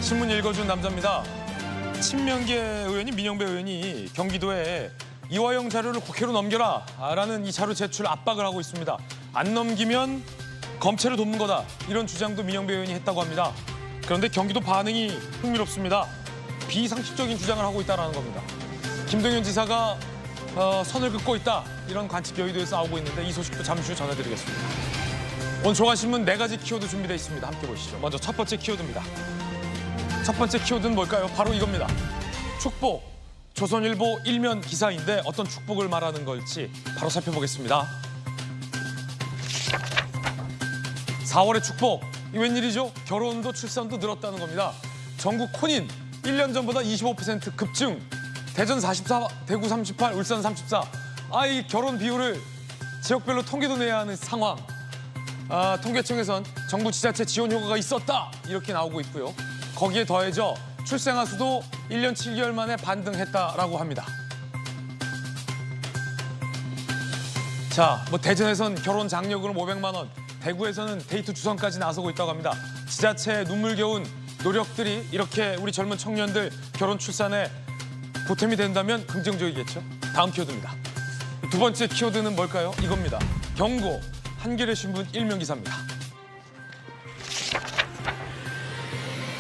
신문 읽어준 남자입니다. 친명계 의원이 민영배 의원이 경기도에 이화영 자료를 국회로 넘겨라 라는 이 자료 제출 압박을 하고 있습니다. 안 넘기면 검찰을 돕는 거다. 이런 주장도 민영배 의원이 했다고 합니다. 그런데 경기도 반응이 흥미롭습니다. 비상식적인 주장을 하고 있다는 겁니다. 김동연 지사가 선을 긋고 있다. 이런 관측 여의도에서 나오고 있는데 이 소식도 잠시 후 전해드리겠습니다. 오늘 조간신문 4가지 키워드 준비되어 있습니다. 함께 보시죠. 먼저 첫 번째 키워드입니다. 첫 번째 키워드는 뭘까요? 바로 이겁니다. 축복. 조선일보 일면 기사인데 어떤 축복을 말하는 걸지 바로 살펴보겠습니다. 4월의 축복. 이 웬일이죠? 결혼도 출산도 늘었다는 겁니다. 전국 혼인 1년 전보다 25% 급증. 대전 44, 대구 38, 울산 34. 이 결혼 비율을 지역별로 통계도 내야 하는 상황. 통계청에선 정부 지자체 지원 효과가 있었다. 이렇게 나오고 있고요. 거기에 더해져 출생아 수도 1년 7개월 만에 반등했다라고 합니다. 자, 대전에선 결혼 장려금 500만 원, 대구에서는 데이트 주선까지 나서고 있다고 합니다. 지자체의 눈물겨운 노력들이 이렇게 우리 젊은 청년들 결혼 출산에 보탬이 된다면 긍정적이겠죠. 다음 키워드입니다. 두 번째 키워드는 뭘까요? 이겁니다. 경고, 한겨레 신문 일면 기사입니다.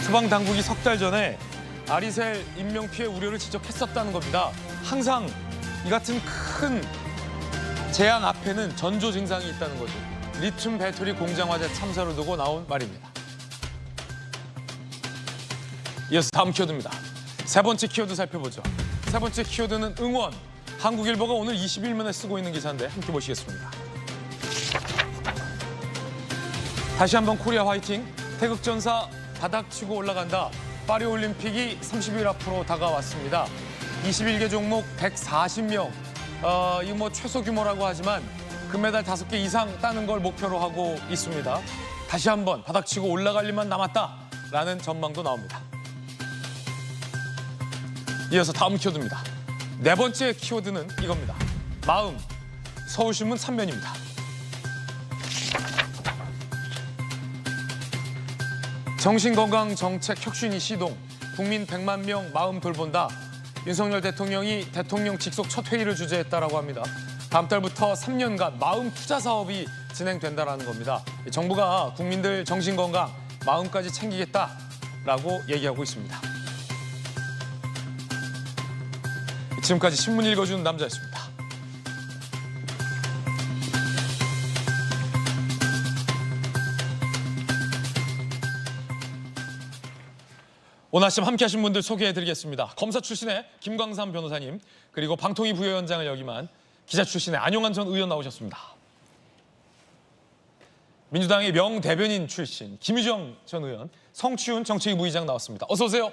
소방당국이 석 달 전에 아리셀 인명피해 우려를 지적했었다는 겁니다. 항상 이 같은 큰 재앙 앞에는 전조 증상이 있다는 거죠. 리튬 배터리 공장 화재 참사를 두고 나온 말입니다. 이어서 다음 키워드입니다. 세 번째 키워드 살펴보죠. 세 번째 키워드는 응원. 한국일보가 오늘 21면에 쓰고 있는 기사인데 함께 보시겠습니다. 다시 한번 코리아 화이팅. 태극전사 바닥치고 올라간다. 파리올림픽이 30일 앞으로 다가왔습니다. 21개 종목 140명. 이거 최소 규모라고 하지만 금메달 5개 이상 따는 걸 목표로 하고 있습니다. 다시 한번 바닥치고 올라갈 일만 남았다라는 전망도 나옵니다. 이어서 다음 키워드입니다. 네 번째 키워드는 이겁니다. 마음. 서울신문 3면입니다. 정신건강정책 혁신이 시동. 국민 100만 명 마음 돌본다. 윤석열 대통령이 대통령 직속 첫 회의를 주재했다라고 합니다. 다음 달부터 3년간 마음 투자 사업이 진행된다라는 겁니다. 정부가 국민들 정신건강, 마음까지 챙기겠다라고 얘기하고 있습니다. 지금까지 신문 읽어주는 남자였습니다. 오늘 아침 함께하신 분들 소개해드리겠습니다. 검사 출신의 김광삼 변호사님, 그리고 방통위 부위원장을 역임한 기자 출신의 안용환 전 의원 나오셨습니다. 민주당의 명대변인 출신 김유정 전 의원, 성추윤 정책위 부의장 나왔습니다. 어서 오세요.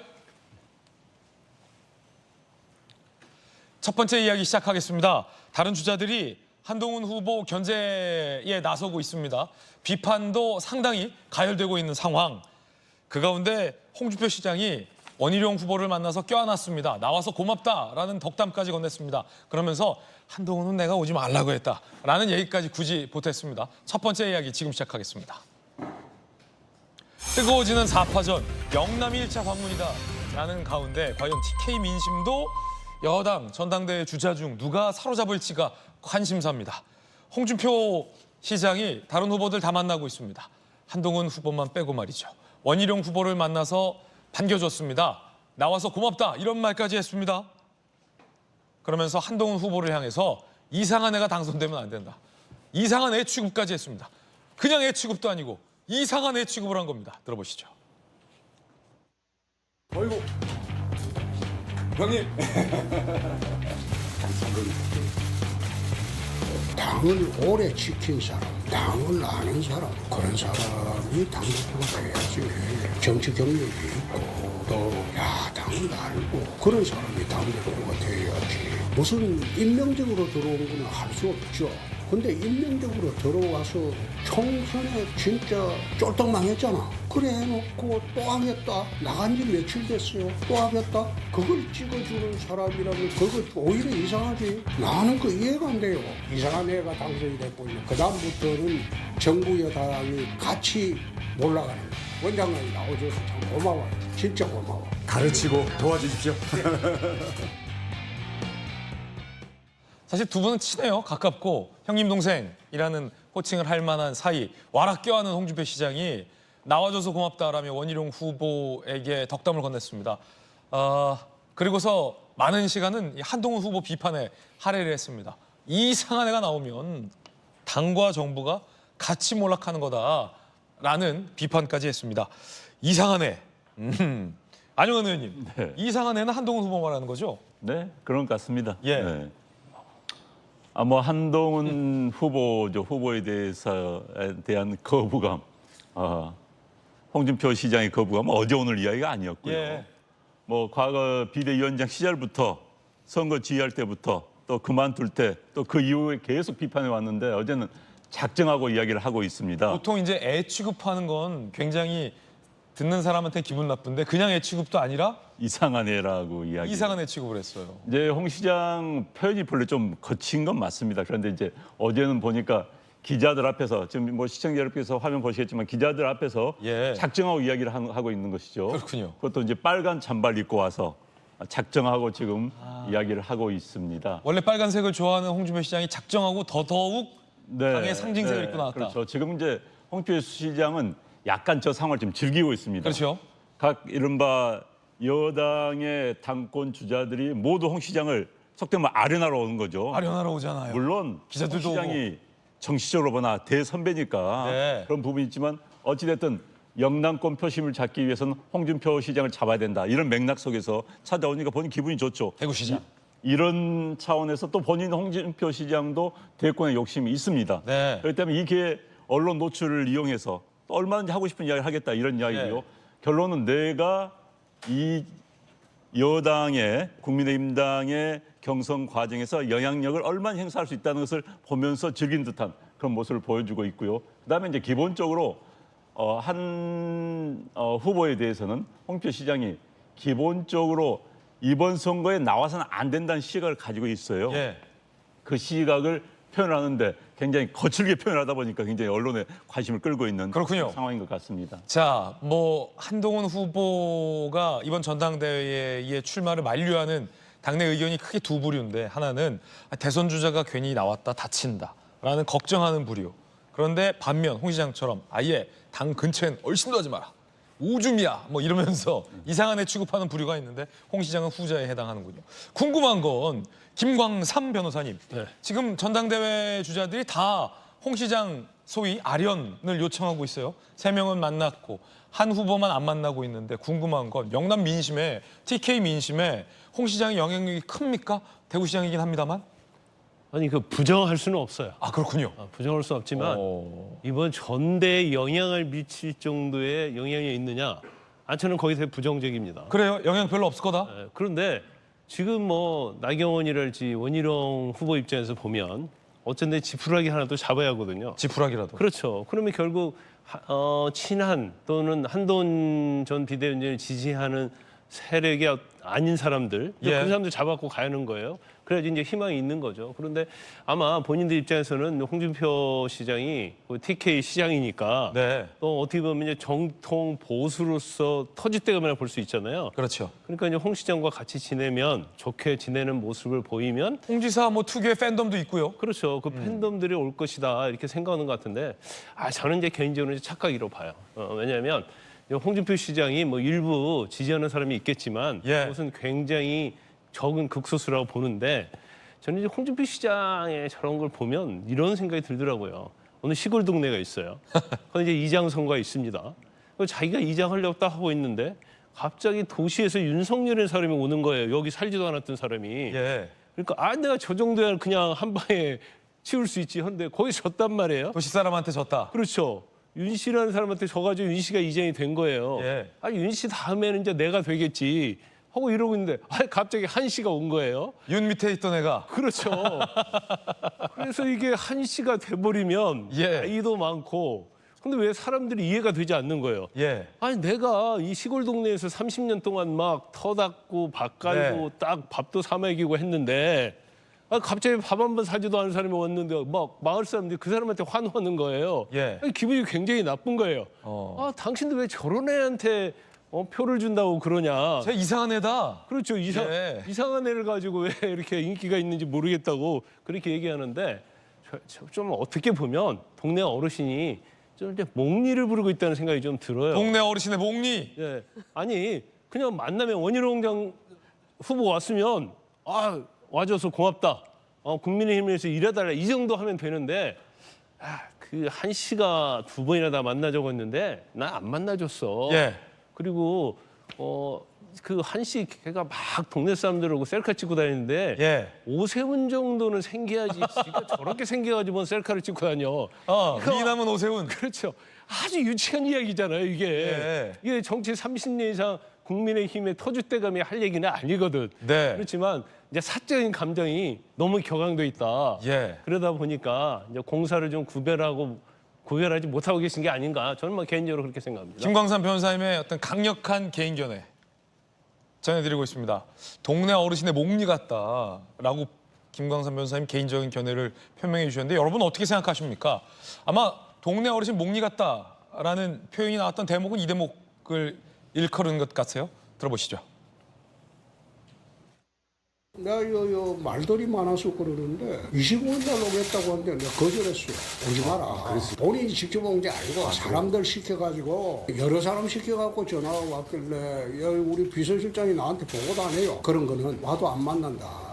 첫 번째 이야기 시작하겠습니다. 다른 주자들이 한동훈 후보 견제에 나서고 있습니다. 비판도 상당히 가열되고 있는 상황. 그 가운데 홍준표 시장이 원희룡 후보를 만나서 껴안았습니다. 나와서 고맙다라는 덕담까지 건넸습니다. 그러면서 한동훈은 내가 오지 말라고 했다라는 얘기까지 굳이 보탰습니다. 첫 번째 이야기 지금 시작하겠습니다. 뜨거워지는 4파전, 영남이 1차 방문이다라는 가운데 과연 TK 민심도 여당 전당대회 주자 중 누가 사로잡을지가 관심사입니다. 홍준표 시장이 다른 후보들 다 만나고 있습니다. 한동훈 후보만 빼고 말이죠. 원희룡 후보를 만나서 반겨줬습니다. 나와서 고맙다 이런 말까지 했습니다. 그러면서 한동훈 후보를 향해서 이상한 애가 당선되면 안 된다. 이상한 애 취급까지 했습니다. 그냥 애 취급도 아니고 이상한 애 취급을 한 겁니다. 들어보시죠. 어이구 형님. 당을 오래 지킨 사람, 당을 아는 사람, 그런 사람이 당대표가 돼야지. 정치 경력이 있고 또 야당을 알고 그런 사람이 당대표가 돼야지. 무슨 인명적으로 들어온 거는 할 수 없죠. 근데 인명적으로 들어와서 총선에 진짜 쫄떡망했잖아. 그래 해놓고 또 하겠다. 나간 지 며칠 됐어요. 또 하겠다. 그걸 찍어주는 사람이라면 그거 오히려 이상하지. 나는 그 이해가 안 돼요. 이상한 애가 당선이 됐고 그 다음부터는 정부 여당이 같이 몰라가는 거야. 원장님이 나와줘서 참 고마워요. 진짜 고마워. 가르치고 도와주십시오. 사실 두 분은 친해요. 가깝고 형님 동생이라는 호칭을 할 만한 사이. 와라 껴안은 홍준표 시장이 나와줘서 고맙다라며 원희룡 후보에게 덕담을 건넸습니다. 그리고서 많은 시간은 이 한동훈 후보 비판에 할애를 했습니다. 이상한 애가 나오면 당과 정부가 같이 몰락하는 거다라는 비판까지 했습니다. 이상한 애. 안용환 의원님. 네. 이상한 애는 한동훈 후보 말하는 거죠? 네, 그런 것 같습니다. 예. 네. 뭐 한동훈 후보에 대한 거부감, 홍준표 시장의 거부감 어제 오늘 이야기가 아니었고요. 예. 뭐 과거 비대위원장 시절부터 선거 지휘할 때부터 또 그만둘 때 또 그 이후에 계속 비판해 왔는데 어제는 작정하고 이야기를 하고 있습니다. 보통 이제 애 취급하는 건 굉장히 듣는 사람한테 기분 나쁜데 그냥 애 취급도 아니라 이상한 애라고 이야기. 이상한 애 취급을 했어요. 이제 홍 시장 표현이 별로 좀 거친 건 맞습니다. 그런데 이제 어제는 보니까 기자들 앞에서 지금 뭐 시청자 여러분께서 화면 보시겠지만 기자들 앞에서 예. 작정하고 이야기를 하고 있는 것이죠. 그렇군요. 그것도 이제 빨간 잠바를 입고 와서 작정하고 지금 이야기를 하고 있습니다. 원래 빨간색을 좋아하는 홍준표 시장이 작정하고 더더욱 당의 상징색을 입고 나왔다. 그렇죠. 지금 이제 홍준표 시장은 약간 저 상황을 좀 즐기고 있습니다. 그렇죠. 각 이른바 여당의 당권 주자들이 모두 홍 시장을 속되면 아련하러 오는 거죠. 아련하러 오잖아요. 물론 기자들도 홍 시장이 정치적으로 보나 대선배니까 네. 그런 부분이 있지만 어찌됐든 영남권 표심을 잡기 위해서는 홍준표 시장을 잡아야 된다. 이런 맥락 속에서 찾아오니까 본인 기분이 좋죠. 대구시장. 이런 차원에서 또 본인 홍준표 시장도 대권에 욕심이 있습니다. 네. 그렇기 때문에 이 기회에 언론 노출을 이용해서 또 얼마든지 하고 싶은 이야기를 하겠다 이런 이야기고요. 네. 결론은 내가 이 여당의 국민의힘당의 경선 과정에서 영향력을 얼마나 행사할 수 있다는 것을 보면서 즐긴 듯한 그런 모습을 보여주고 있고요. 그다음에 이제 기본적으로 한 후보에 대해서는 홍준표 시장이 기본적으로 이번 선거에 나와서는 안 된다는 시각을 가지고 있어요. 예. 그 시각을 표현하는데 굉장히 거칠게 표현하다 보니까 굉장히 언론의 관심을 끌고 있는 그렇군요. 상황인 것 같습니다. 자, 뭐 한동훈 후보가 이번 전당대회에 출마를 만류하는 당내 의견이 크게 두 부류인데 하나는 대선 주자가 괜히 나왔다 다친다라는 걱정하는 부류. 그런데 반면 홍 시장처럼 아예 당 근처엔 얼씬도 하지 마라. 오줌이야 뭐 이러면서 이상한 애 취급하는 부류가 있는데 홍 시장은 후자에 해당하는군요. 궁금한 건 김광삼 변호사님. 네. 지금 전당대회 주자들이 다 홍 시장 소위 아련을 요청하고 있어요. 3명은 만났고 한 후보만 안 만나고 있는데 궁금한 건 영남 민심에 TK 민심에 홍 시장의 영향력이 큽니까? 대구시장이긴 합니다만. 아니 그 부정할 수는 없어요. 아 그렇군요. 부정할 수는 없지만 이번 전대에 영향을 미칠 정도의 영향이 있느냐? 저는 거기서 부정적입니다. 그래요? 영향 별로 없을 거다? 그런데 지금 뭐 나경원이랄지 원희룡 후보 입장에서 보면 어쩐데 지푸라기 하나 또 잡아야 하거든요. 지푸라기라도. 그렇죠. 그러면 결국 친한 또는 한동훈 전 비대위원장을 지지하는 세력이 아닌 사람들, 예. 그 사람들 잡아갖고 가는 거예요. 그래야지 이제 희망이 있는 거죠. 그런데 아마 본인들 입장에서는 홍준표 시장이 TK 시장이니까 네. 또 어떻게 보면 이제 정통 보수로서 터줏대감이라 볼 수 있잖아요. 그렇죠. 그러니까 이제 홍 시장과 같이 지내면 좋게 지내는 모습을 보이면 홍 지사 뭐 특유의 팬덤도 있고요. 그렇죠. 그 팬덤들이 올 것이다 이렇게 생각하는 것 같은데 저는 이제 개인적으로 이제 착각이라고 봐요. 왜냐하면 홍준표 시장이 뭐 일부 지지하는 사람이 있겠지만 예. 그것은 굉장히 적은 극소수라고 보는데 저는 이제 홍준표 시장의 저런 걸 보면 이런 생각이 들더라고요. 어느 시골 동네가 있어요. 거기 이제 이장 선거가 있습니다. 자기가 이장하려고 딱 하고 있는데 갑자기 도시에서 윤석열이라는 사람이 오는 거예요. 여기 살지도 않았던 사람이. 예. 그러니까 내가 저 정도야 그냥 한 방에 치울 수 있지. 근데 거기 졌단 말이에요. 도시 사람한테 졌다. 그렇죠. 윤 씨라는 사람한테 져가지고 윤 씨가 이장이 된 거예요. 예. 윤 씨 다음에는 이제 내가 되겠지. 하고 이러고 있는데 갑자기 한 씨가 온 거예요. 윤 밑에 있던 애가. 그렇죠. 그래서 이게 한 씨가 돼버리면 예. 나이도 많고 근데 왜 사람들이 이해가 되지 않는 거예요. 예. 아니 내가 이 시골 동네에서 30년 동안 막 터 닦고 밥 갈고 네. 딱 밥도 사 먹이고 했는데 갑자기 밥 한 번 사지도 않은 사람이 왔는데 막 마을 사람들이 그 사람한테 환호하는 거예요. 예. 아니, 기분이 굉장히 나쁜 거예요. 당신들 왜 저런 애한테 표를 준다고 그러냐. 쟤 이상한 애다. 그렇죠. 예. 이상한 애를 가지고 왜 이렇게 인기가 있는지 모르겠다고 그렇게 얘기하는데 좀 어떻게 보면 동네 어르신이 좀 이제 몽리를 부르고 있다는 생각이 좀 들어요. 동네 어르신의 몽리. 예. 아니 그냥 만나면 원희룡장 후보 왔으면 와줘서 고맙다. 국민의힘에서 일해달라 이 정도 하면 되는데 그 한 씨가 2번이나 다 만나 적었는데 나 안 만나줬어. 예. 그리고 그 한 씨 걔가 막 동네 사람들하고 셀카 찍고 다니는데 예. 오세훈 정도는 생겨야지. 지가 저렇게 생겨가지고 뭔 셀카를 찍고 다녀. 미남은 오세훈. 그렇죠. 아주 유치한 이야기잖아요, 이게. 예. 이게 정치 30년 이상 국민의힘의 터줏대감이 할 얘기는 아니거든. 네. 그렇지만 이제 사적인 감정이 너무 격앙돼 있다. 예. 그러다 보니까 이제 공사를 좀 구별하지 못하고 계신 게 아닌가. 저는 뭐 개인적으로 그렇게 생각합니다. 김광삼 변호사님의 어떤 강력한 개인 견해 전해드리고 있습니다. 동네 어르신의 몽리 같다라고 김광삼 변호사님 개인적인 견해를 표명해 주셨는데 여러분 어떻게 생각하십니까? 아마 동네 어르신 몽리 같다라는 표현이 나왔던 대목은 이 대목을 일컬은 것 같아요. 들어보시죠. 내가 말들이 많아서 그러는데 25일 날 오겠다고 하는데 내가 거절했어요. 오지 마라. 본인이 직접 온 게 아니고 사람들 시켜가지고 여러 사람 시켜갖고 전화가 왔길래 야, 우리 비서실장이 나한테 보고도 안 해요. 그런 거는 와도 안 만난다.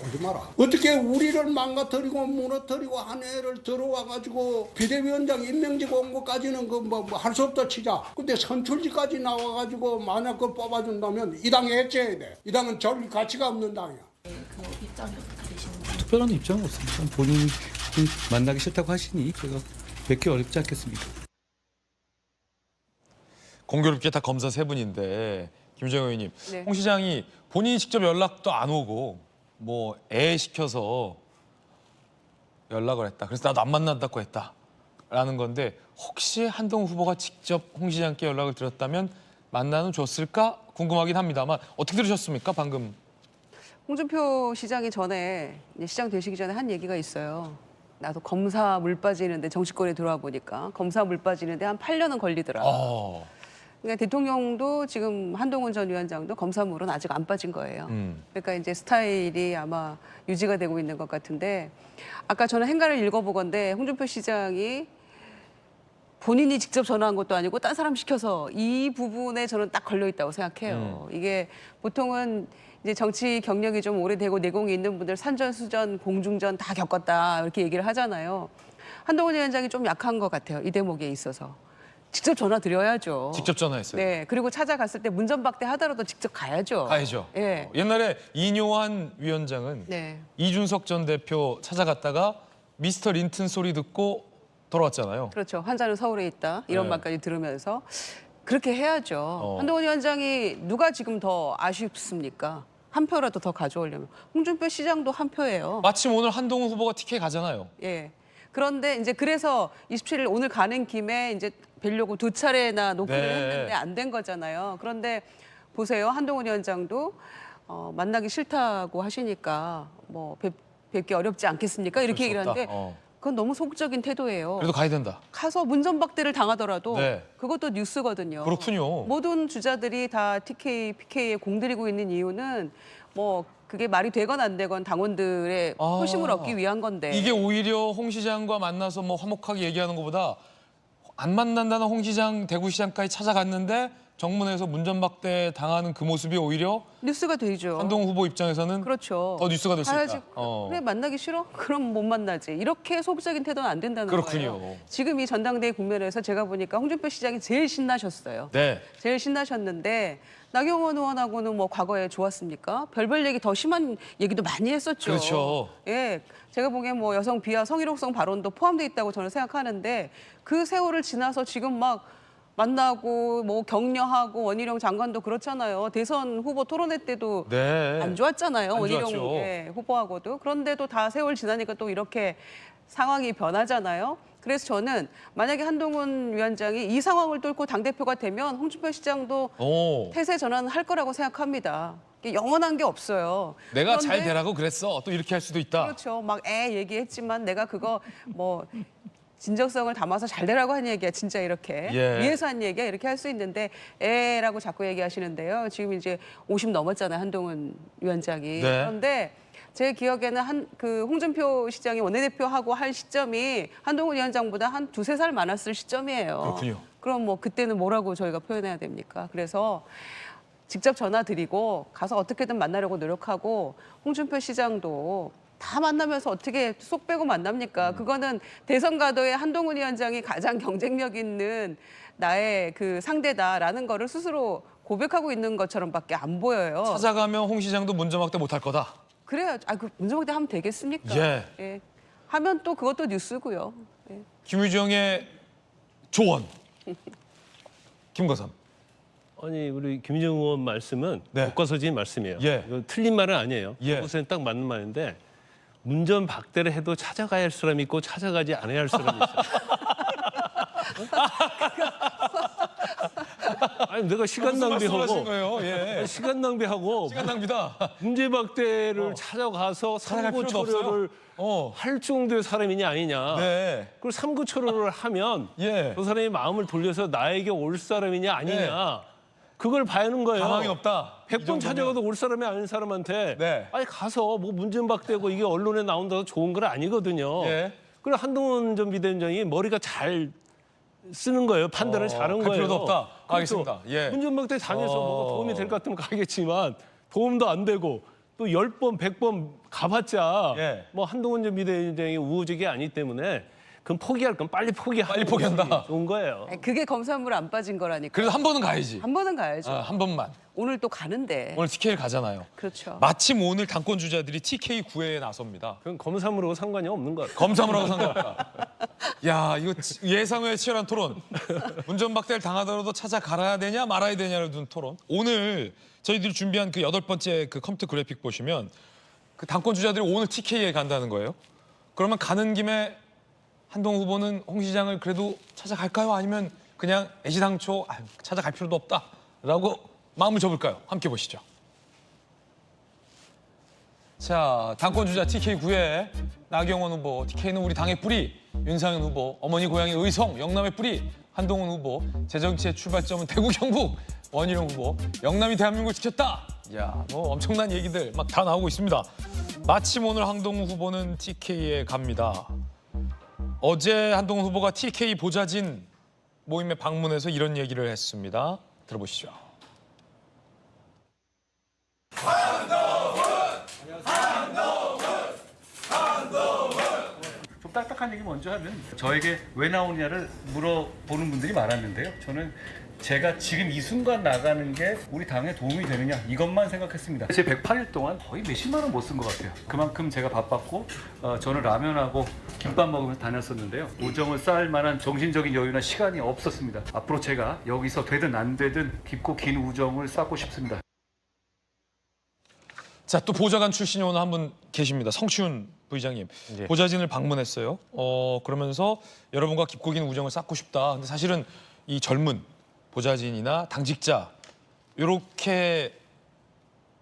오지 마라. 어떻게 우리를 망가뜨리고 무너뜨리고 한 애를 들어와가지고 비대위원장 임명직 온 것까지는 할 수 없다 치자. 근데 선출직까지 나와가지고 만약 그걸 뽑아준다면 이 당에 해체해야 돼. 이 당은 절 가치가 없는 당이야. 그 입장이 어떻게 되시는지. 특별한 입장은 없습니다. 본인이 만나기 싫다고 하시니 제가 뵙기 어렵지 않겠습니까? 공교롭게 다 검사 3분인데 김정은 의원님, 네. 홍 시장이 본인이 직접 연락도 안 오고 뭐 애 시켜서 연락을 했다. 그래서 나도 안 만난다고 했다라는 건데 혹시 한동훈 후보가 직접 홍 시장께 연락을 드렸다면 만나는 줬을까 궁금하긴 합니다만 어떻게 들으셨습니까 방금? 홍준표 시장이 전에 이제 시장 되시기 전에 한 얘기가 있어요. 나도 검사 물 빠지는데 정치권에 들어와 보니까 검사 물 빠지는데 한 8년은 걸리더라. 그러니까 대통령도 지금 한동훈 전 위원장도 검사물은 아직 안 빠진 거예요. 그러니까 이제 스타일이 아마 유지가 되고 있는 것 같은데 아까 저는 행간을 읽어보건데 홍준표 시장이 본인이 직접 전화한 것도 아니고 딴 사람 시켜서 이 부분에 저는 딱 걸려 있다고 생각해요. 이게 보통은 이제 정치 경력이 좀 오래되고 내공이 있는 분들 산전수전, 공중전 다 겪었다 이렇게 얘기를 하잖아요. 한동훈 위원장이 좀 약한 것 같아요. 이 대목에 있어서. 직접 전화 드려야죠. 직접 전화했어요. 네, 그리고 찾아갔을 때 문전박대 하더라도 직접 가야죠. 가야죠. 예. 옛날에 이뇨한 위원장은 네. 이준석 전 대표 찾아갔다가 미스터 린튼 소리 듣고 돌아왔잖아요. 그렇죠. 환자는 서울에 있다. 이런 네. 말까지 들으면서 그렇게 해야죠. 한동훈 위원장이 누가 지금 더 아쉽습니까? 한 표라도 더 가져오려면. 홍준표 시장도 한 표예요. 마침 오늘 한동훈 후보가 티켓 가잖아요. 예. 그런데 이제 그래서 27일 오늘 가는 김에 이제 뵈려고 2차례나 노크를 네. 했는데 안 된 거잖아요. 그런데 보세요. 한동훈 위원장도 만나기 싫다고 하시니까 뭐 뵙기 어렵지 않겠습니까? 이렇게 얘기를 하는데 그건 너무 소극적인 태도예요. 그래도 가야 된다. 가서 문전박대를 당하더라도 네. 그것도 뉴스거든요. 그렇군요. 모든 주자들이 다 TK, PK에 공들이고 있는 이유는 뭐 그게 말이 되건 안 되건 당원들의 표심을 얻기 위한 건데. 이게 오히려 홍 시장과 만나서 뭐 화목하게 얘기하는 것보다 안 만난다는 홍 시장, 대구시장까지 찾아갔는데 정문에서 문전박대 당하는 그 모습이 오히려 뉴스가 되죠. 한동훈 후보 입장에서는 그렇죠. 더 뉴스가 될 수 가야지. 있다. 그래 만나기 싫어? 그럼 못 만나지. 이렇게 소극적인 태도는 안 된다는 그렇군요. 거예요. 지금 이 전당대회 국면에서 제가 보니까 홍준표 시장이 제일 신나셨어요. 네. 제일 신나셨는데 나경원 의원하고는 뭐 과거에 좋았습니까? 별별 얘기 더 심한 얘기도 많이 했었죠. 그렇죠. 예, 제가 보기엔 뭐 여성 비하, 성희롱성 발언도 포함되어 있다고 저는 생각하는데 그 세월을 지나서 지금 막 만나고 뭐 격려하고 원희룡 장관도 그렇잖아요. 대선 후보 토론회 때도 네. 안 좋았잖아요. 안 원희룡 좋았죠. 후보하고도. 그런데도 다 세월 지나니까 또 이렇게 상황이 변하잖아요. 그래서 저는 만약에 한동훈 위원장이 이 상황을 뚫고 당대표가 되면 홍준표 시장도 오. 태세 전환할 거라고 생각합니다. 이게 영원한 게 없어요. 내가 잘 그런데 되라고 그랬어. 또 이렇게 할 수도 있다. 그렇죠. 막 얘기했지만 내가 그거 뭐 진정성을 담아서 잘 되라고 한 얘기야. 진짜 이렇게 예. 위해서 한 얘기야. 이렇게 할 수 있는데 라고 자꾸 얘기하시는데요. 지금 이제 50 넘었잖아요. 한동훈 위원장이. 네. 그런데 제 기억에는 그 홍준표 시장이 원내대표하고 할 시점이 한동훈 위원장보다 한 2~3살 많았을 시점이에요. 그렇군요. 그럼 뭐 그때는 뭐라고 저희가 표현해야 됩니까? 그래서 직접 전화 드리고 가서 어떻게든 만나려고 노력하고 홍준표 시장도 다 만나면서 어떻게 쏙 빼고 만납니까? 그거는 대선 가도에 한동훈 위원장이 가장 경쟁력 있는 나의 그 상대다라는 거를 스스로 고백하고 있는 것처럼밖에 안 보여요. 찾아가면 홍 시장도 문전박대 못할 거다. 그래요. 그 문정박대 하면 되겠습니까? 예. 하면 또 그것도 뉴스고요. 예. 김유정의 조언. 김거삼. 아니 우리 김정은 의원 말씀은 네. 교과서적인 말씀이에요. 예. 이거 틀린 말은 아니에요. 예. 그것은 딱 맞는 말인데 문전박대를 해도 찾아가야 할 사람이 있고 찾아가지 않아야 할 사람이 있어요. 아니 내가 시간 무슨 말씀하신 낭비하고 거예요? 예. 시간 낭비하고 시간 낭비다. 문제박대를 찾아가서 찾아갈 삼구 필요도 초려를 어. 할 정도의 사람이냐 아니냐. 네. 그리고 삼구 초려를 하면 예. 그 사람이 마음을 돌려서 나에게 올 사람이냐 아니냐. 그걸 봐야 하는 거예요. 가망이 없다. 이 100번 정도면. 찾아가도 올 사람이 아닌 사람한테 네. 아니 가서 뭐 문전박대고 이게 언론에 나온다고 좋은 건 아니거든요. 예. 그리고 한동훈 전 비대위원장이 머리가 잘 쓰는 거예요. 판단을 잘한 할 거예요. 필요도 없다. 그렇죠. 알겠습니다. 예. 문전박대 다녀서 뭐가 도움이 될 것 같으면 가겠지만 도움도 안 되고 또 10번, 100번 가봤자 예. 뭐 한동훈 전 비대위원장이 우호적이 아니기 때문에 그럼 포기할 건 빨리 포기하고 빨리 포기한다. 좋은 거예요. 아니, 그게 검사물 안 빠진 거라니까. 그래도 한 번은 가야지. 한 번은 가야죠. 한 번만. 오늘 또 가는데. 오늘 TK를 가잖아요. 그렇죠. 마침 오늘 당권 주자들이 TK 구회에 나섭니다. 그건 검사물하고 상관이 없는 것 같아요. 검사물하고 상관없다. 야, 이거 예상외 치열한 토론. 문전박대를 당하더라도 찾아가야 되냐 말아야 되냐를 둔 토론. 오늘 저희들이 준비한 그 8번째 그 컴퓨터 그래픽 보시면 그 당권 주자들이 오늘 TK에 간다는 거예요. 그러면 가는 김에 한동훈 후보는 홍 시장을 그래도 찾아갈까요? 아니면 그냥 애시당초 찾아갈 필요도 없다라고 마음을 접을까요? 함께 보시죠. 자, 당권 주자 TK 9회 나경원 후보, TK는 우리 당의 뿌리, 윤상현 후보, 어머니 고향의 의성, 영남의 뿌리, 한동훈 후보, 재정치의 출발점은 대구 경북, 원희룡 후보, 영남이 대한민국을 지켰다. 야, 뭐 엄청난 얘기들 막 다 나오고 있습니다. 마침 오늘 한동훈 후보는 TK에 갑니다. 어제 한동훈 후보가 TK 보좌진 모임에 방문해서 이런 얘기를 했습니다. 들어보시죠. 좀 딱딱한 얘기 먼저 하면 저에게 왜 나오냐를 물어보는 분들이 많았는데요. 저는 제가 지금 이 순간 나가는 게 우리 당에 도움이 되느냐 이것만 생각했습니다. 제 108일 동안 거의 몇십만 원 못 쓴 것 같아요. 그만큼 제가 바빴고 저는 라면하고 김밥 먹으면서 다녔었는데요. 우정을 쌓을 만한 정신적인 여유나 시간이 없었습니다. 앞으로 제가 여기서 되든 안 되든 깊고 긴 우정을 쌓고 싶습니다. 자, 또 보좌관 출신이 오늘 한 분 계십니다. 성춘 부의장님. 보좌진을 방문했어요. 그러면서 여러분과 깊고 긴 우정을 쌓고 싶다. 근데 사실은 이 젊은 보좌진이나 당직자 이렇게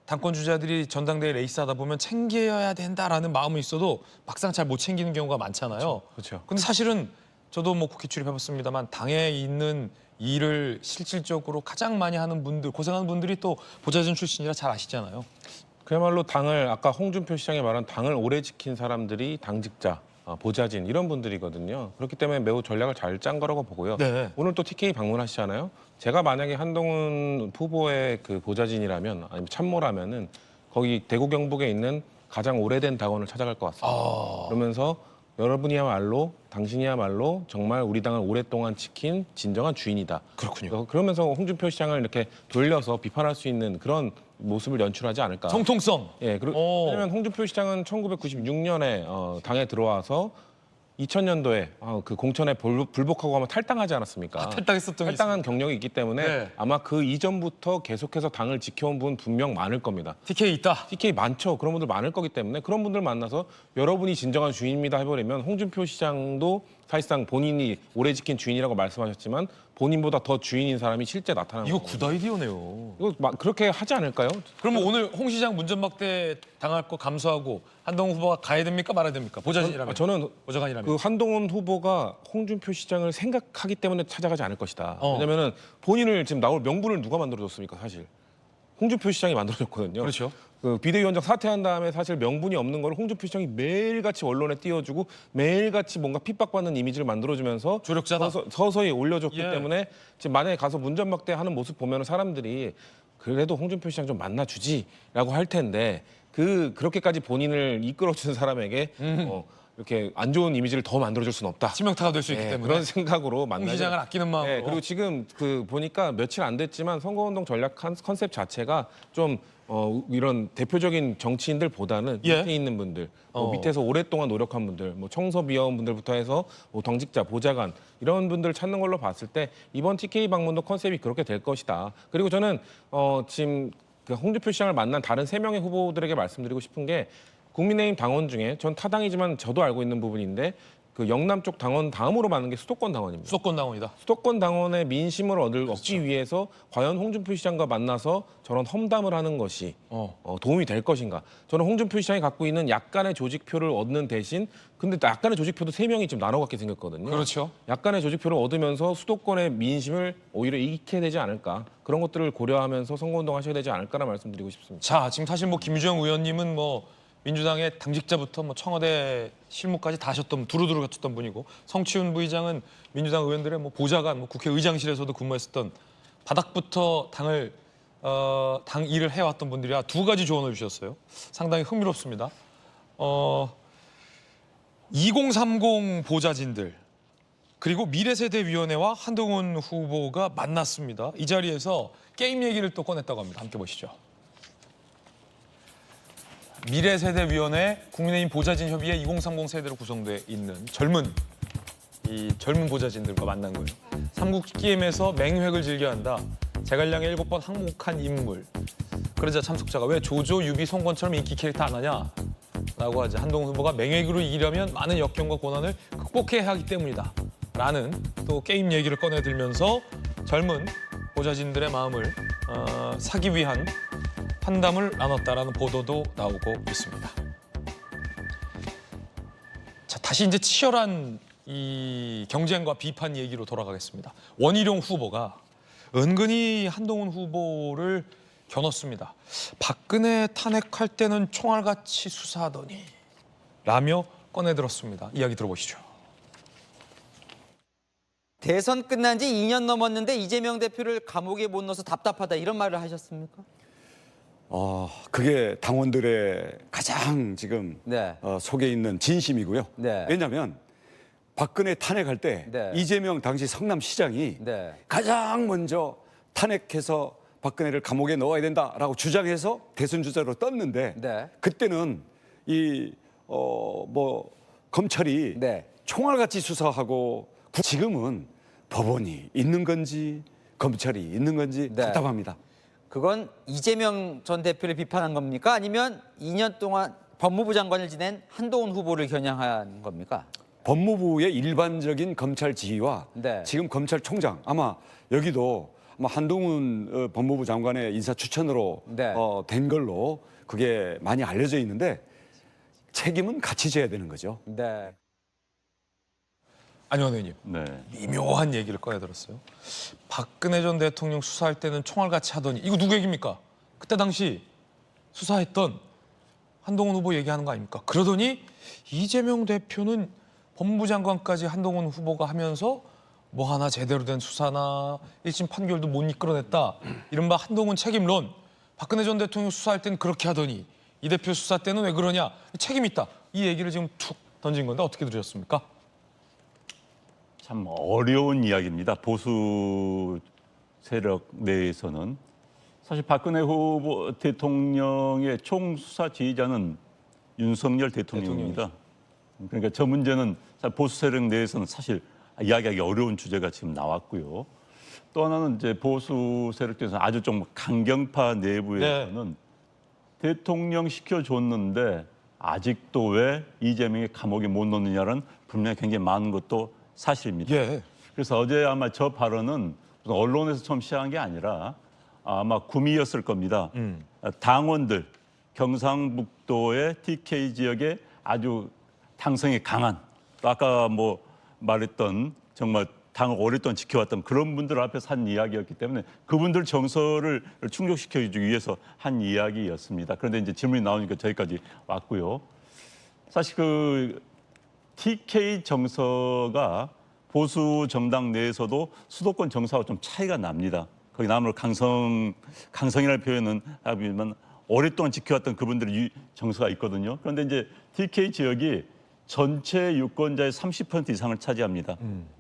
당권 주자들이 전당대회 레이스하다 보면 챙겨야 된다라는 마음은 있어도 막상 잘 못 챙기는 경우가 많잖아요. 그렇죠. 근데 사실은 저도 뭐 국회 출입해봤습니다만 당에 있는 일을 실질적으로 가장 많이 하는 분들, 고생하는 분들이 또 보좌진 출신이라 잘 아시잖아요. 그야말로 당을 아까 홍준표 시장이 말한 당을 오래 지킨 사람들이 당직자, 보좌진 이런 분들이거든요. 그렇기 때문에 매우 전략을 잘 짠 거라고 보고요. 네. 오늘 또 TK 방문하시잖아요. 제가 만약에 한동훈 후보의 그 보좌진이라면 아니면 참모라면은 거기 대구 경북에 있는 가장 오래된 당원을 찾아갈 것 같습니다. 그러면서 여러분이야말로 당신이야말로 정말 우리 당을 오랫동안 지킨 진정한 주인이다. 그렇군요. 그러면서 홍준표 시장을 이렇게 돌려서 비판할 수 있는 그런 모습을 연출하지 않을까. 정통성. 예, 오. 왜냐면 홍준표 시장은 1996년에 당에 들어와서 2000년도에 그 공천에 불복하고 하면 탈당하지 않았습니까? 탈당했었던 게 탈당한 경력이 있기 때문에 네. 아마 그 이전부터 계속해서 당을 지켜온 분 분명 많을 겁니다. TK 있다. TK 많죠. 그런 분들 많을 거기 때문에 그런 분들 만나서 여러분이 진정한 주인입니다 해버리면 홍준표 시장도 사실상 본인이 오래 지킨 주인이라고 말씀하셨지만 본인보다 더 주인인 사람이 실제 나타나는 이거 거거든요. 굿 아이디어네요. 이거 그렇게 하지 않을까요? 그러면 오늘 홍 시장 문전박대 당할 거 감수하고 한동훈 후보가 가야 됩니까 말아야 됩니까? 보좌진이라면. 저는 보좌관이라면. 그 한동훈 후보가 홍준표 시장을 생각하기 때문에 찾아가지 않을 것이다. 왜냐면은 본인을 지금 나올 명분을 누가 만들어줬습니까, 사실? 홍준표 시장이 만들어줬거든요. 그렇죠. 그 비대위원장 사퇴한 다음에 사실 명분이 없는 걸 홍준표 시장이 매일같이 언론에 띄워주고 매일같이 뭔가 핍박받는 이미지를 만들어주면서 조력자다. 서서히 올려줬기 예. 때문에 지금 만약에 가서 문전박대하는 모습 보면 사람들이 그래도 홍준표 시장 좀 만나주지라고 할 텐데 그렇게까지 본인을 이끌어주는 사람에게 이렇게 안 좋은 이미지를 더 만들어줄 수는 없다. 치명타가 될 수 있기 네, 때문에. 그런 생각으로 홍 만나죠. 시장을 아끼는 마음으로. 네, 그리고 지금 보니까 며칠 안 됐지만 선거운동 전략 컨셉 자체가 좀 이런 대표적인 정치인들보다는 예. 밑에 있는 분들, 밑에서 오랫동안 노력한 분들, 청소비원 분들부터 해서 당직자, 보좌관 이런 분들 찾는 걸로 봤을 때 이번 TK 방문도 컨셉이 그렇게 될 것이다. 그리고 저는 지금 그 홍준표 시장을 만난 다른 3명의 후보들에게 말씀드리고 싶은 게 국민의힘 당원 중에 전 타당이지만 저도 알고 있는 부분인데 그 영남 쪽 당원 다음으로 많은 게 수도권 당원입니다. 수도권 당원이다. 수도권 당원의 민심을 얻기 위해서 과연 홍준표 시장과 만나서 저런 험담을 하는 것이 도움이 될 것인가. 저는 홍준표 시장이 갖고 있는 약간의 조직표를 얻는 대신 근데 약간의 조직표도 3명이 지금 나눠 갖게 생겼거든요. 그렇죠. 약간의 조직표를 얻으면서 수도권의 민심을 오히려 잃게 되지 않을까. 그런 것들을 고려하면서 선거운동 하셔야 되지 않을까라는 말씀드리고 싶습니다. 자, 지금 사실 김유정 의원님은 민주당의 당직자부터 청와대 실무까지 다 하셨던 두루두루 갖췄던 분이고 성치훈 부의장은 민주당 의원들의 보좌관, 국회의장실에서도 근무했었던 바닥부터 당 일을 해왔던 분들이라 두 가지 조언을 주셨어요. 상당히 흥미롭습니다. 2030 보좌진들 그리고 미래세대위원회와 한동훈 후보가 만났습니다. 이 자리에서 게임 얘기를 또 꺼냈다고 합니다. 함께 보시죠. 미래세대위원회 국민의힘 보좌진협의회 2030 세대로 구성돼 있는 젊은 보좌진들과 만난 거예요. 삼국게임에서 맹획을 즐겨한다. 제갈량의 7번 항목한 인물. 그러자 참석자가 왜 조조, 유비, 송건처럼 인기 캐릭터 안 하냐? 라고 하자 한동훈 후보가 맹획으로 이기려면 많은 역경과 고난을 극복해야 하기 때문이다. 라는 또 게임 얘기를 꺼내들면서 젊은 보좌진들의 마음을 사기 위한 환담을 나눴다라는 보도도 나오고 있습니다. 자, 다시 이제 치열한 이 경쟁과 비판 얘기로 돌아가겠습니다. 원희룡 후보가 은근히 한동훈 후보를 겨눴습니다. 박근혜 탄핵할 때는 총알같이 수사하더니 라며 꺼내들었습니다. 이야기 들어보시죠. 대선 끝난 지 2년 넘었는데 이재명 대표를 감옥에 못 넣어서 답답하다 이런 말을 하셨습니까? 그게 당원들의 가장 지금 네. 속에 있는 진심이고요. 네. 왜냐하면 박근혜 탄핵할 때 네. 이재명 당시 성남시장이 네. 가장 먼저 탄핵해서 박근혜를 감옥에 넣어야 된다라고 주장해서 대선 주자로 떴는데 네. 그때는 검찰이 네. 총알같이 수사하고 지금은 법원이 있는 건지 검찰이 있는 건지 네. 답답합니다. 그건 이재명 전 대표를 비판한 겁니까? 아니면 2년 동안 법무부 장관을 지낸 한동훈 후보를 겨냥한 겁니까? 법무부의 일반적인 검찰 지휘와 네. 지금 검찰총장 아마 여기도 아마 한동훈 법무부 장관의 인사 추천으로 네. 된 걸로 그게 많이 알려져 있는데 책임은 같이 져야 되는 거죠. 네. 안녕하 의원님. 네. 미묘한 얘기를 꺼내들었어요. 박근혜 전 대통령 수사할 때는 총알같이 하더니 이거 누구 얘기입니까? 그때 당시 수사했던 한동훈 후보 얘기하는 거 아닙니까? 그러더니 이재명 대표는 법무부 장관까지 한동훈 후보가 하면서 뭐 하나 제대로 된 수사나 1심 판결도 못 이끌어냈다. 이른바 한동훈 책임론. 박근혜 전 대통령 수사할 때는 그렇게 하더니 이 대표 수사 때는 왜 그러냐. 책임 있다. 이 얘기를 지금 툭 던진 건데 어떻게 들으셨습니까? 참 어려운 이야기입니다. 보수 세력 내에서는 사실 박근혜 후보 대통령의 총수사 지휘자는 윤석열 대통령입니다. 그러니까 저 문제는 보수 세력 내에서는 사실 이야기하기 어려운 주제가 지금 나왔고요. 또 하나는 이제 보수 세력 중에서 아주 좀 강경파 내부에서는 대통령 시켜줬는데 아직도 왜 이재명이 감옥에 못 넣느냐는 분명히 굉장히 많은 것도 사실입니다. 예. 그래서 어제 아마 저 발언은 무슨 언론에서 처음 시작한 게 아니라 아마 구미였을 겁니다. 당원들, 경상북도의 TK 지역에 아주 당성이 강한, 또 아까 뭐 말했던 정말 당을 오랫동안 지켜왔던 그런 분들 앞에서 한 이야기였기 때문에 그분들 정서를 충족시켜주기 위해서 한 이야기였습니다. 그런데 이제 질문이 나오니까 저희까지 왔고요. 사실 그 TK 정서가 보수 정당 내에서도 수도권 정서하고 좀 차이가 납니다. 거기 나무로 강성이라는 표현은 하지만 오랫동안 지켜왔던 그분들의 정서가 있거든요. 그런데 이제 TK 지역이 전체 유권자의 30% 이상을 차지합니다.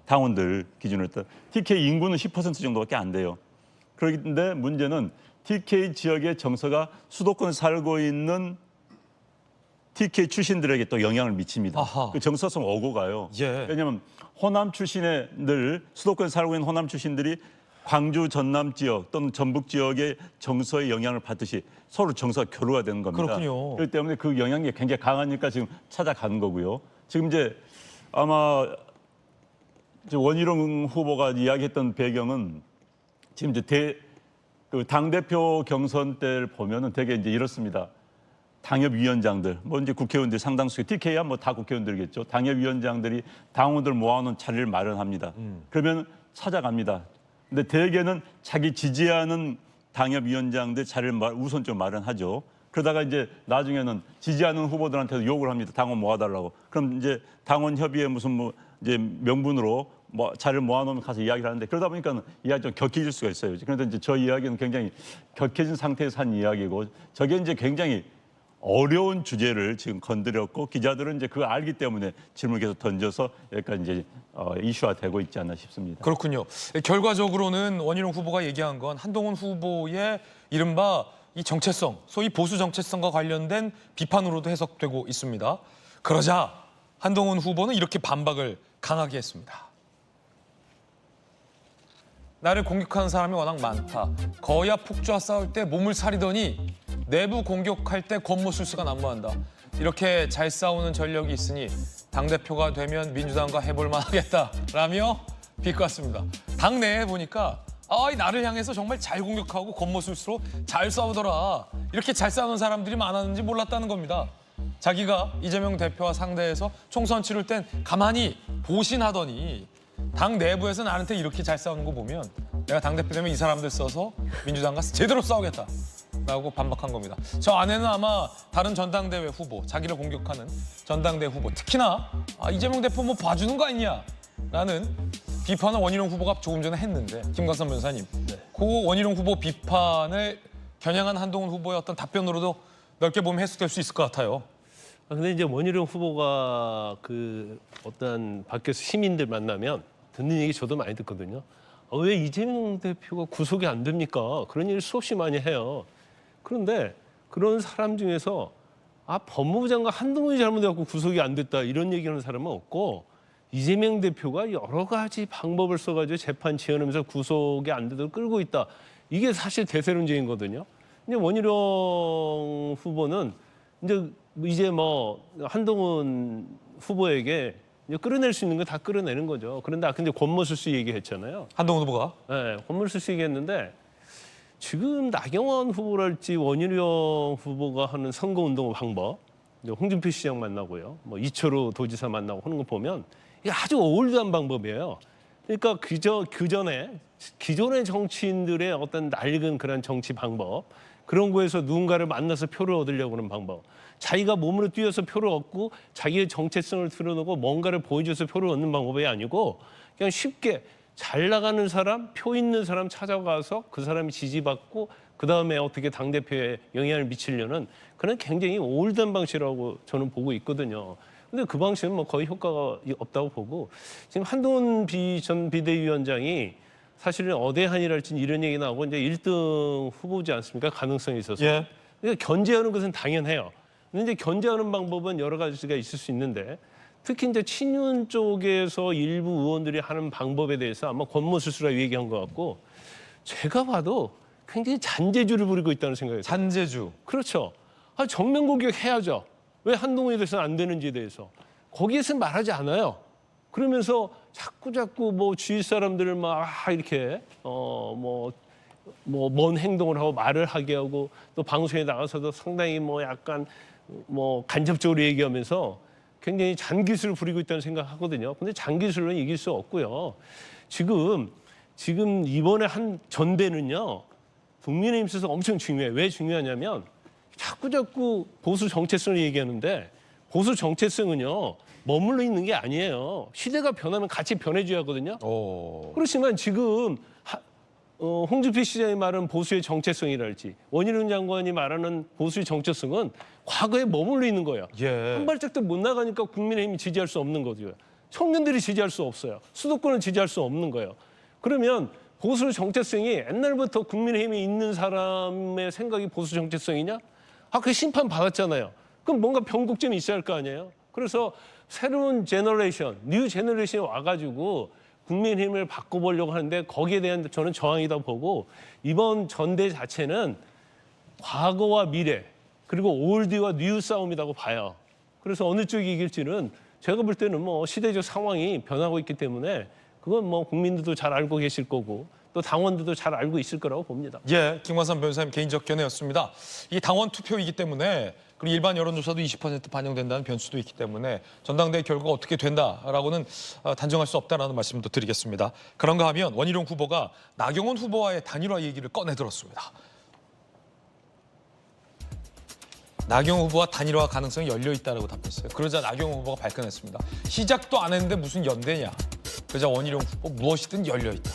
당원들 기준으로 했던 TK 인구는 10% 정도밖에 안 돼요. 그런데 문제는 TK 지역의 정서가 수도권에 살고 있는 TK 출신들에게 또 영향을 미칩니다. 아하. 그 정서성 오고 가요. 예. 왜냐하면 호남 출신의 늘 수도권에 살고 있는 호남 출신들이 광주 전남 지역 또는 전북 지역의 정서의 영향을 받듯이 서로 정서가 교류가 되는 겁니다. 그렇군요. 그렇기 때문에 그 영향력이 굉장히 강하니까 지금 찾아가는 거고요. 지금 이제 아마 이제 원희룡 후보가 이야기했던 배경은 지금 이제 그 당대표 경선 때를 보면은 되게 이제 이렇습니다. 당협위원장들, 뭐 이제 국회의원들 상당수, TK야 뭐 다 국회의원들이겠죠. 당협위원장들이 당원들 모아놓은 자리를 마련합니다. 그러면 찾아갑니다. 근데 대개는 자기 지지하는 당협위원장들 자리를 우선적으로 마련하죠. 그러다가 이제 나중에는 지지하는 후보들한테도 욕을 합니다. 당원 모아달라고. 그럼 이제 당원 협의회 무슨 뭐 이제 명분으로 뭐 자리를 모아놓으면 가서 이야기를 하는데 그러다 보니까 이야기 좀 격해질 수가 있어요. 그런데 이제 저 이야기는 굉장히 격해진 상태에서 한 이야기고 저게 이제 굉장히 어려운 주제를 지금 건드렸고 기자들은 이제 그걸 알기 때문에 질문을 계속 던져서 여기까지 이제 이슈화되고 있지 않나 싶습니다. 그렇군요. 결과적으로는 원희룡 후보가 얘기한 건 한동훈 후보의 이른바 이 정체성, 소위 보수 정체성과 관련된 비판으로도 해석되고 있습니다. 그러자 한동훈 후보는 이렇게 반박을 강하게 했습니다. 나를 공격하는 사람이 워낙 많다. 거야 폭주와 싸울 때 몸을 사리더니 내부 공격할 때 권모술수가 난무한다. 이렇게 잘 싸우는 전력이 있으니 당대표가 되면 민주당과 해볼 만하겠다라며 비꼬았습니다. 당내에 보니까 나를 향해서 정말 잘 공격하고 권모술수로 잘 싸우더라. 이렇게 잘 싸우는 사람들이 많았는지 몰랐다는 겁니다. 자기가 이재명 대표와 상대해서 총선 치를 땐 가만히 보신하더니 당 내부에서 나한테 이렇게 잘 싸우는 거 보면 내가 당대표 되면 이 사람들 써서 민주당과 제대로 싸우겠다라고 반박한 겁니다. 저 안에는 아마 다른 전당대회 후보, 자기를 공격하는 전당대회 후보, 특히나 이재명 대표 뭐 봐주는 거 아니냐라는 비판을 원희룡 후보가 조금 전에 했는데 김광선 변호사님, 그 원희룡 후보 비판을 겨냥한 한동훈 후보의 어떤 답변으로도 넓게 보면 해석될 수 있을 것 같아요. 근데 이제 원희룡 후보가 그 어떤 밖에서 시민들 만나면 듣는 얘기 저도 많이 듣거든요. 왜 이재명 대표가 구속이 안 됩니까? 그런 일을 수없이 많이 해요. 그런데 그런 사람 중에서 법무부 장관 한동훈이 잘못해갖고 구속이 안 됐다 이런 얘기하는 사람은 없고 이재명 대표가 여러 가지 방법을 써가지고 재판 지연하면서 구속이 안 되도록 끌고 있다. 이게 사실 대세론쟁이거든요. 근데 원희룡 후보는 이제 뭐 한동훈 후보에게 끌어낼 수 있는 거 다 끌어내는 거죠. 그런데 아까 이제 권모술수 얘기했잖아요. 한동훈 후보가? 네, 권모술수 얘기했는데 지금 나경원 후보랄지 원희룡 후보가 하는 선거운동 방법, 홍준표 시장 만나고요, 뭐 이철우 도지사 만나고 하는 거 보면 이게 아주 올드한 방법이에요. 그러니까 그전에 기존의 정치인들의 어떤 낡은 그런 정치 방법, 그런 거에서 누군가를 만나서 표를 얻으려고 하는 방법, 자기가 몸으로 뛰어서 표를 얻고 자기의 정체성을 드러내고 뭔가를 보여줘서 표를 얻는 방법이 아니고 그냥 쉽게 잘 나가는 사람, 표 있는 사람 찾아가서 그 사람이 지지받고 그다음에 어떻게 당대표에 영향을 미치려는 그런 굉장히 올드한 방식이라고 저는 보고 있거든요. 근데 그 방식은 뭐 거의 효과가 없다고 보고 지금 한동훈 전 비대위원장이 사실은 어대한이랄지 이런 얘기 나오고 이제 1등 후보지 않습니까? 가능성이 있어서. 예. 그러니까 견제하는 것은 당연해요. 근데 이제 견제하는 방법은 여러 가지가 있을 수 있는데 특히 이제 친윤 쪽에서 일부 의원들이 하는 방법에 대해서 아마 권모 스스로가 얘기한 것 같고 제가 봐도 굉장히 잔재주를 부리고 있다는 생각이 들어요. 잔재주. 그렇죠. 정면 공격해야죠. 왜 한동훈에 대해서는 안 되는지에 대해서. 거기에서는 말하지 않아요. 그러면서 자꾸 뭐 주위 사람들을 막 이렇게 먼 행동을 하고 말을 하게 하고 또 방송에 나가서도 상당히 뭐 약간 뭐 간접적으로 얘기하면서 굉장히 잔기술을 부리고 있다는 생각하거든요. 근데 잔기술로는 이길 수 없고요. 지금 이번에 한 전대는요. 국민의힘 있어서 엄청 중요해요. 왜 중요하냐면 자꾸 보수 정체성을 얘기하는데 보수 정체성은요. 머물러 있는 게 아니에요. 시대가 변하면 같이 변해줘야 하거든요. 그렇지만 지금 홍준표 시장이 말하는 보수의 정체성이랄지 원희룡 장관이 말하는 보수의 정체성은 과거에 머물러 있는 거예요. 예. 한 발짝도 못 나가니까 국민의힘이 지지할 수 없는 거죠. 청년들이 지지할 수 없어요. 수도권은 지지할 수 없는 거예요. 그러면 보수 정체성이 옛날부터 국민의힘에 있는 사람의 생각이 보수 정체성이냐? 그 심판 받았잖아요. 그럼 뭔가 변곡점이 있어야 할 거 아니에요? 그래서 새로운 제너레이션, 뉴 제너레이션이 와가지고 국민의힘을 바꿔보려고 하는데 거기에 대한 저는 저항이다 보고 이번 전대 자체는 과거와 미래 그리고 올드와 뉴 싸움이라고 봐요. 그래서 어느 쪽이 이길지는 제가 볼 때는 뭐 시대적 상황이 변하고 있기 때문에 그건 뭐 국민들도 잘 알고 계실 거고 또 당원들도 잘 알고 있을 거라고 봅니다. 예, 김광삼 변호사님 개인적 견해였습니다. 이게 당원 투표이기 때문에 그리고 일반 여론조사도 20% 반영된다는 변수도 있기 때문에 전당대회 결과가 어떻게 된다라고는 단정할 수 없다라는 말씀도 드리겠습니다. 그런가 하면 원희룡 후보가 나경원 후보와의 단일화 얘기를 꺼내들었습니다. 나경원 후보와 단일화 가능성이 열려 있다라고 답했어요. 그러자 나경원 후보가 발끈했습니다. 시작도 안 했는데 무슨 연대냐. 그러자 원희룡 후보 무엇이든 열려 있다.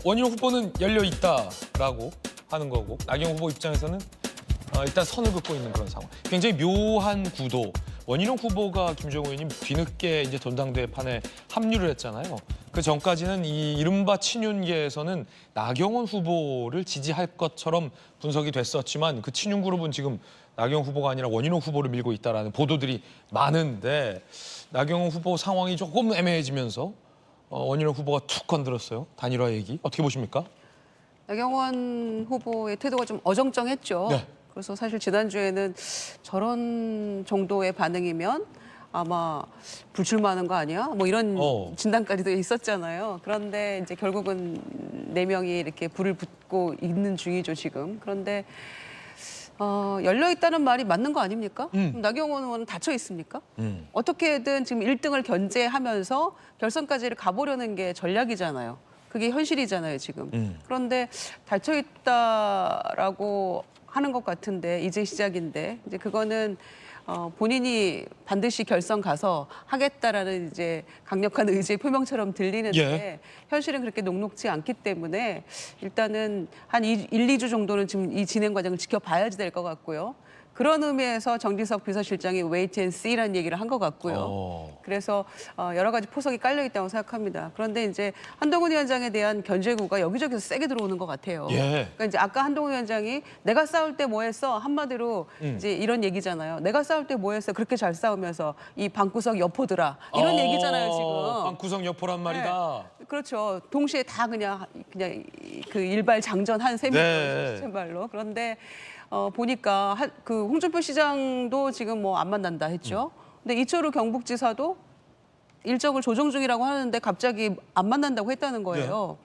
원희룡 후보는 열려 있다라고 하는 거고 나경원 후보 입장에서는 일단 선을 긋고 있는 그런 상황. 굉장히 묘한 구도. 원희룡 후보가 김정우 의원님 뒤늦게 이제 전당대회 판에 합류를 했잖아요. 그 전까지는 이 이른바 친윤계에서는 나경원 후보를 지지할 것처럼 분석이 됐었지만 그 친윤 그룹은 지금 나경원 후보가 아니라 원희룡 후보를 밀고 있다라는 보도들이 많은데 나경원 후보 상황이 조금 애매해지면서 원희룡 후보가 툭 건드렸어요. 단일화 얘기. 어떻게 보십니까? 나경원 후보의 태도가 좀 어정쩡했죠. 네. 그래서 사실 지난주에는 저런 정도의 반응이면 아마 불출마하는 거 아니야? 뭐 이런 진단까지도 있었잖아요. 그런데 이제 결국은 4명이 이렇게 불을 붙고 있는 중이죠, 지금. 그런데 열려 있다는 말이 맞는 거 아닙니까? 그럼 나경원 의원은 닫혀 있습니까? 어떻게든 지금 1등을 견제하면서 결선까지를 가보려는 게 전략이잖아요. 그게 현실이잖아요, 지금. 그런데 닫혀 있다라고 하는 것 같은데 이제 시작인데 이제 그거는 본인이 반드시 결선 가서 하겠다라는 이제 강력한 의지의 표명처럼 들리는데 예. 현실은 그렇게 녹록지 않기 때문에 일단은 한 1, 2주 정도는 지금 이 진행 과정을 지켜봐야지 될 것 같고요. 그런 의미에서 정진석 비서실장이 wait and see라는 얘기를 한 것 같고요. 그래서 여러 가지 포석이 깔려 있다고 생각합니다. 그런데 이제 한동훈 위원장에 대한 견제구가 여기저기서 세게 들어오는 것 같아요. 예. 그러니까 이제 아까 한동훈 위원장이 내가 싸울 때 뭐 했어? 한마디로 이제 이런 얘기잖아요. 내가 싸울 때 뭐 했어? 그렇게 잘 싸우면서 이 방구석 여포들아. 이런 얘기잖아요, 지금. 방구석 여포란 말이다. 네. 그렇죠. 동시에 다 그냥 그 일발 장전한 셈이죠. 네. 제 말로. 그런데 보니까 그 홍준표 시장도 지금 뭐 안 만난다 했죠. 근데 이철우 경북지사도 일정을 조정 중이라고 하는데 갑자기 안 만난다고 했다는 거예요.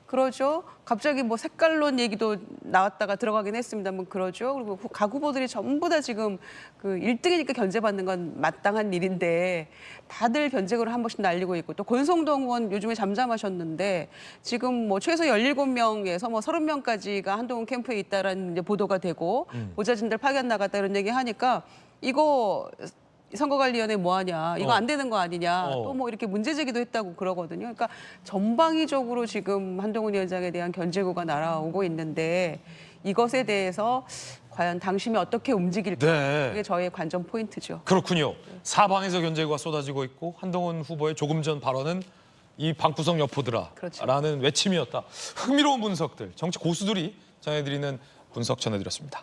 그러죠. 갑자기 뭐 색깔론 얘기도 나왔다가 들어가긴 했습니다만 그러죠. 그리고 각 후보들이 전부 다 지금 그 1등이니까 견제받는 건 마땅한 일인데 다들 견제구를 한 번씩 날리고 있고 또 권성동 의원 요즘에 잠잠하셨는데 지금 뭐 최소 17명에서 뭐 30명까지가 한동훈 캠프에 있다라는 이제 보도가 되고 보좌진들 파견 나갔다 이런 얘기 하니까 이거 선거관리위원회 뭐 하냐, 이거 안 되는 거 아니냐, 또 뭐 이렇게 문제 제기도 했다고 그러거든요. 그러니까 전방위적으로 지금 한동훈 위원장에 대한 견제구가 날아오고 있는데 이것에 대해서 과연 당심이 어떻게 움직일까, 네. 그게 저의 관전 포인트죠. 그렇군요. 사방에서 견제구가 쏟아지고 있고 한동훈 후보의 조금 전 발언은 이 방구석 여포들아 그렇죠. 라는 외침이었다. 흥미로운 분석들, 정치 고수들이 전해드리는 분석 전해드렸습니다.